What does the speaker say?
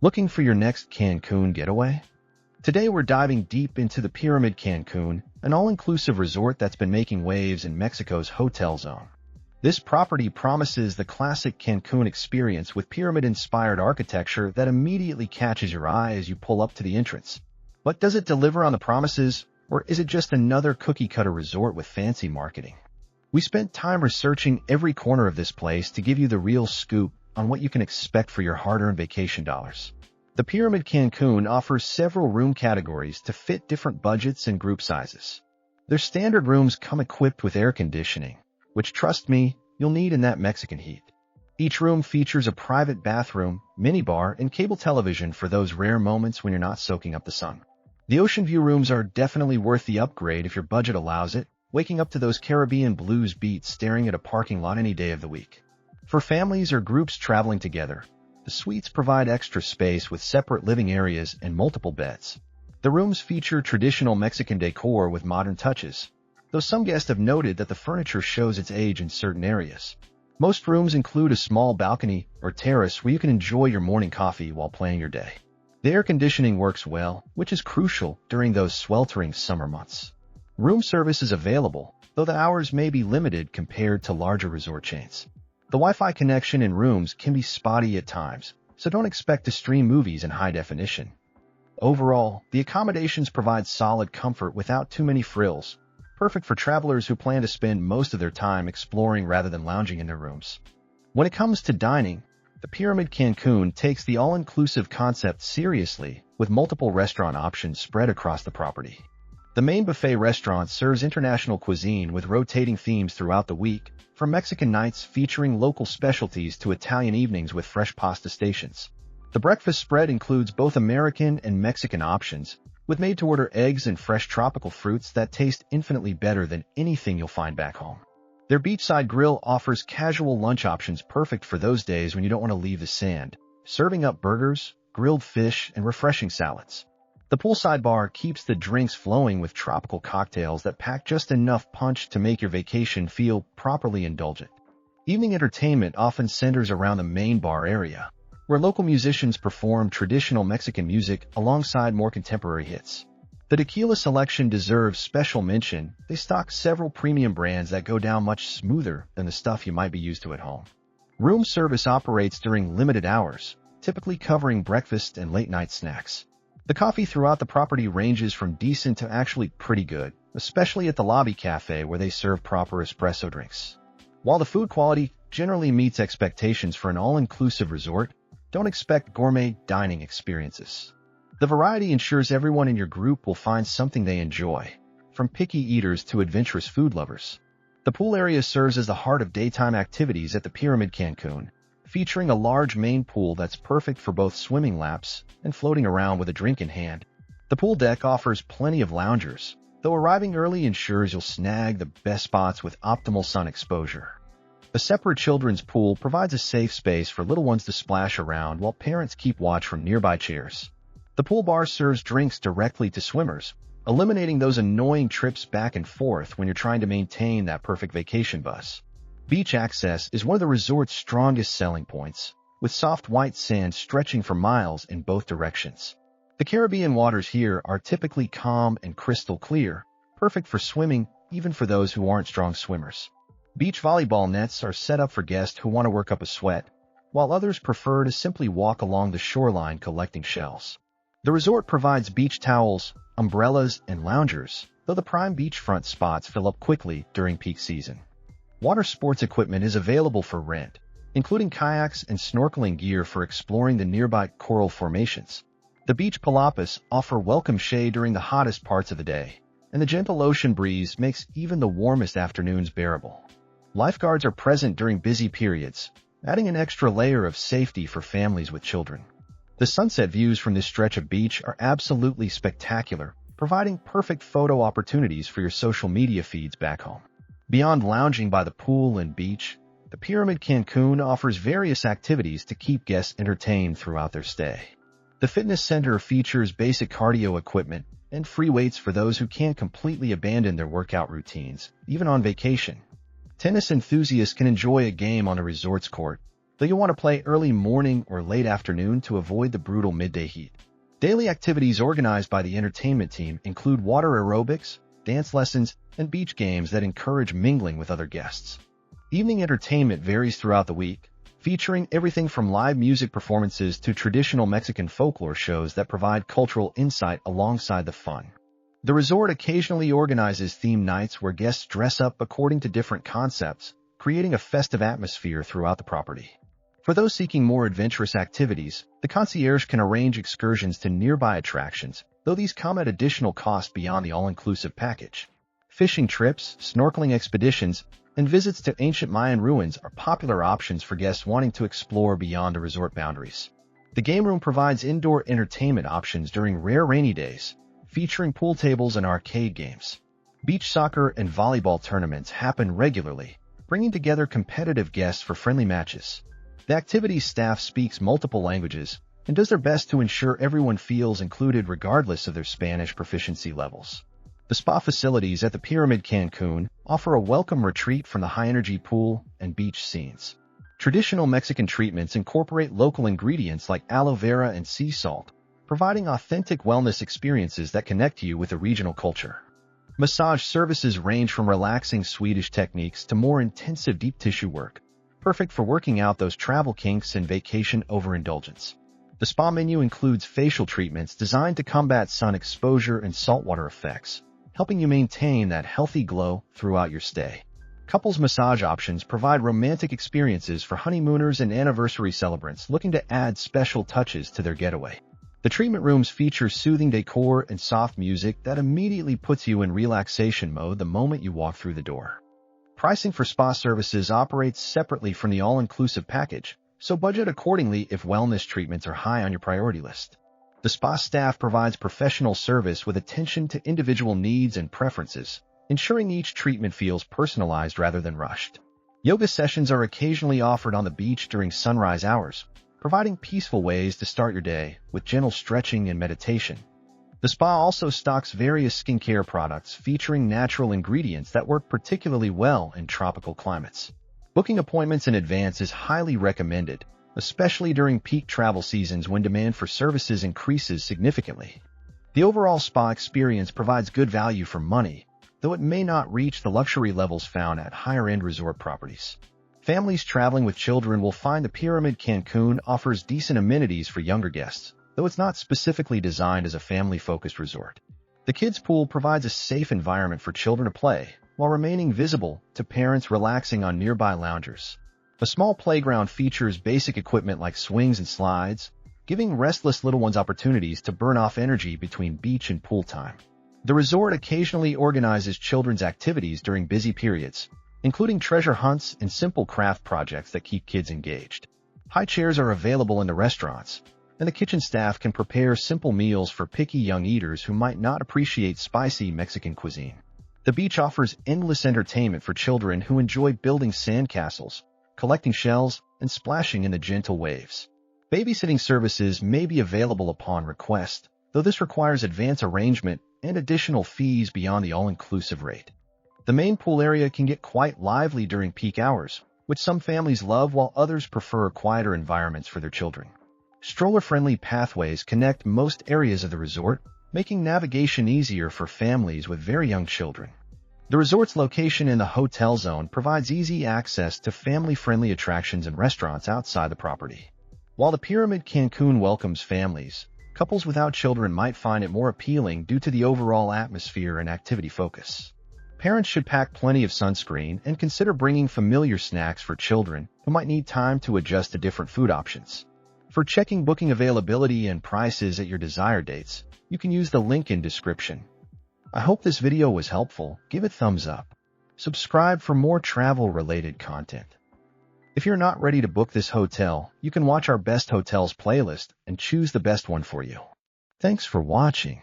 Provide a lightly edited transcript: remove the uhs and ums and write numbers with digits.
Looking for your next Cancun getaway? Today we're diving deep into the Pyramid Cancun, an all-inclusive resort that's been making waves in Mexico's hotel zone. This property promises the classic Cancun experience with pyramid-inspired architecture that immediately catches your eye as you pull up to the entrance. But does it deliver on the promises, or is it just another cookie-cutter resort with fancy marketing? We spent time researching every corner of this place to give you the real scoop on what you can expect for your hard-earned vacation dollars. The Pyramid Cancun offers several room categories to fit different budgets and group sizes. Their standard rooms come equipped with air conditioning, which, trust me, you'll need in that Mexican heat. Each room features a private bathroom, minibar, and cable television for those rare moments when you're not soaking up the sun. The ocean view rooms are definitely worth the upgrade if your budget allows it, waking up to those Caribbean blues beats staring at a parking lot any day of the week. For families or groups traveling together, the suites provide extra space with separate living areas and multiple beds. The rooms feature traditional Mexican decor with modern touches, though some guests have noted that the furniture shows its age in certain areas. Most rooms include a small balcony or terrace where you can enjoy your morning coffee while planning your day. The air conditioning works well, which is crucial during those sweltering summer months. Room service is available, though the hours may be limited compared to larger resort chains. The Wi-Fi connection in rooms can be spotty at times, so don't expect to stream movies in high definition. Overall, the accommodations provide solid comfort without too many frills, perfect for travelers who plan to spend most of their time exploring rather than lounging in their rooms. When it comes to dining, the Pyramid Cancun takes the all-inclusive concept seriously, with multiple restaurant options spread across the property. The main buffet restaurant serves international cuisine with rotating themes throughout the week, from Mexican nights featuring local specialties to Italian evenings with fresh pasta stations. The breakfast spread includes both American and Mexican options, with made-to-order eggs and fresh tropical fruits that taste infinitely better than anything you'll find back home. Their beachside grill offers casual lunch options perfect for those days when you don't want to leave the sand, serving up burgers, grilled fish, and refreshing salads. The poolside bar keeps the drinks flowing with tropical cocktails that pack just enough punch to make your vacation feel properly indulgent. Evening entertainment often centers around the main bar area, where local musicians perform traditional Mexican music alongside more contemporary hits. The tequila selection deserves special mention. They stock several premium brands that go down much smoother than the stuff you might be used to at home. Room service operates during limited hours, typically covering breakfast and late-night snacks. The coffee throughout the property ranges from decent to actually pretty good, especially at the lobby cafe where they serve proper espresso drinks. While the food quality generally meets expectations for an all-inclusive resort, don't expect gourmet dining experiences. The variety ensures everyone in your group will find something they enjoy, from picky eaters to adventurous food lovers. The pool area serves as the heart of daytime activities at the Pyramid Cancun, featuring a large main pool that's perfect for both swimming laps and floating around with a drink in hand. The pool deck offers plenty of loungers, though arriving early ensures you'll snag the best spots with optimal sun exposure. A separate children's pool provides a safe space for little ones to splash around while parents keep watch from nearby chairs. The pool bar serves drinks directly to swimmers, eliminating those annoying trips back and forth when you're trying to maintain that perfect vacation buzz. Beach access is one of the resort's strongest selling points, with soft white sand stretching for miles in both directions. The Caribbean waters here are typically calm and crystal clear, perfect for swimming even for those who aren't strong swimmers. Beach volleyball nets are set up for guests who want to work up a sweat, while others prefer to simply walk along the shoreline collecting shells. The resort provides beach towels, umbrellas, and loungers, though the prime beachfront spots fill up quickly during peak season. Water sports equipment is available for rent, including kayaks and snorkeling gear for exploring the nearby coral formations. The beach palapas offer welcome shade during the hottest parts of the day, and the gentle ocean breeze makes even the warmest afternoons bearable. Lifeguards are present during busy periods, adding an extra layer of safety for families with children. The sunset views from this stretch of beach are absolutely spectacular, providing perfect photo opportunities for your social media feeds back home. Beyond lounging by the pool and beach, the Pyramid Cancun offers various activities to keep guests entertained throughout their stay. The fitness center features basic cardio equipment and free weights for those who can't completely abandon their workout routines, even on vacation. Tennis enthusiasts can enjoy a game on a resort's court, though you'll want to play early morning or late afternoon to avoid the brutal midday heat. Daily activities organized by the entertainment team include water aerobics, dance lessons, and beach games that encourage mingling with other guests. Evening entertainment varies throughout the week, featuring everything from live music performances to traditional Mexican folklore shows that provide cultural insight alongside the fun. The resort occasionally organizes theme nights where guests dress up according to different concepts, creating a festive atmosphere throughout the property. For those seeking more adventurous activities, the concierge can arrange excursions to nearby attractions, though these come at additional cost beyond the all-inclusive package. Fishing trips, snorkeling expeditions, and visits to ancient Mayan ruins are popular options for guests wanting to explore beyond the resort boundaries. The game room provides indoor entertainment options during rare rainy days, featuring pool tables and arcade games. Beach soccer and volleyball tournaments happen regularly, bringing together competitive guests for friendly matches. The activities staff speaks multiple languages and does their best to ensure everyone feels included regardless of their Spanish proficiency levels. The spa facilities at the Pyramid Cancun offer a welcome retreat from the high-energy pool and beach scenes. Traditional Mexican treatments incorporate local ingredients like aloe vera and sea salt, providing authentic wellness experiences that connect you with the regional culture. Massage services range from relaxing Swedish techniques to more intensive deep tissue work, perfect for working out those travel kinks and vacation overindulgence. The spa menu includes facial treatments designed to combat sun exposure and saltwater effects, helping you maintain that healthy glow throughout your stay. Couples massage options provide romantic experiences for honeymooners and anniversary celebrants looking to add special touches to their getaway. The treatment rooms feature soothing decor and soft music that immediately puts you in relaxation mode the moment you walk through the door. Pricing for spa services operates separately from the all-inclusive package, so budget accordingly if wellness treatments are high on your priority list. The spa staff provides professional service with attention to individual needs and preferences, ensuring each treatment feels personalized rather than rushed. Yoga sessions are occasionally offered on the beach during sunrise hours, providing peaceful ways to start your day with gentle stretching and meditation. The spa also stocks various skincare products featuring natural ingredients that work particularly well in tropical climates. Booking appointments in advance is highly recommended, especially during peak travel seasons when demand for services increases significantly. The overall spa experience provides good value for money, though it may not reach the luxury levels found at higher-end resort properties. Families traveling with children will find the Pyramid Cancun offers decent amenities for younger guests, though it's not specifically designed as a family-focused resort. The kids' pool provides a safe environment for children to play, while remaining visible to parents relaxing on nearby loungers. A small playground features basic equipment like swings and slides, giving restless little ones opportunities to burn off energy between beach and pool time. The resort occasionally organizes children's activities during busy periods, including treasure hunts and simple craft projects that keep kids engaged. High chairs are available in the restaurants, and the kitchen staff can prepare simple meals for picky young eaters who might not appreciate spicy Mexican cuisine. The beach offers endless entertainment for children who enjoy building sandcastles, collecting shells, and splashing in the gentle waves. Babysitting services may be available upon request, though this requires advance arrangement and additional fees beyond the all-inclusive rate. The main pool area can get quite lively during peak hours, which some families love while others prefer quieter environments for their children. Stroller-friendly pathways connect most areas of the resort, making navigation easier for families with very young children. The resort's location in the hotel zone provides easy access to family-friendly attractions and restaurants outside the property. While the Pyramid Cancun welcomes families, couples without children might find it more appealing due to the overall atmosphere and activity focus. Parents should pack plenty of sunscreen and consider bringing familiar snacks for children who might need time to adjust to different food options. For checking booking availability and prices at your desired dates, you can use the link in description. I hope this video was helpful. Give it thumbs up. Subscribe for more travel-related content. If you're not ready to book this hotel, you can watch our best hotels playlist and choose the best one for you. Thanks for watching.